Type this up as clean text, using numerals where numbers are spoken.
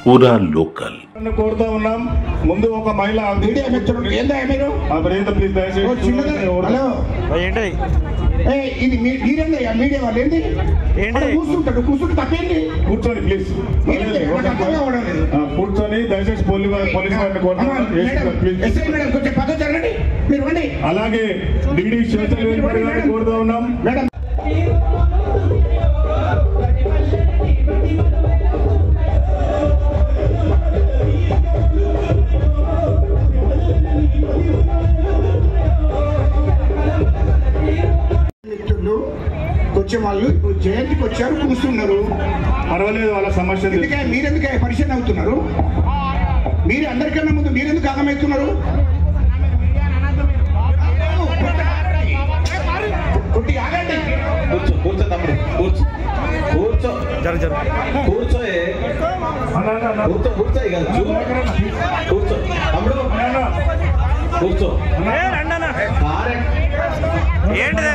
పూరా లోకల్ కోరుతా ఉన్నాం. ముందు ఒక మహిళ మీడియా మిత్రులు ఏందా మీరు ప్లీజ్ దయచేసి ఇది మీరేందయ్యా మీడియా వాళ్ళు ఏంటి కూర్చుంటే తప్పేంటి కూర్చొని ప్లీజ్ కూర్చొని దయచేసి పోలీస్ వారిని కోరుతున్నాం. కొంచెం పద్ధతి జరగండి మీరు రండి. అలాగే డిడి శేషల్ గారిని కోరుతా ఉన్నాం. మేడం వచ్చే వాళ్ళు జయంతికి వచ్చారు కూర్చున్నారు. పర్వాలేదు వాళ్ళ సమస్య. మీరెందుకు పరిశీలన అవుతున్నారు? మీరు అందరికన్నా ముందు మీరెందుకు అర్థమవుతున్నారు? కూర్చో తమ్ముడు కూర్చో కూర్చో కూర్చో కూర్చో ఇక కూర్చో తమ్ముడు కూర్చో ఏంటిది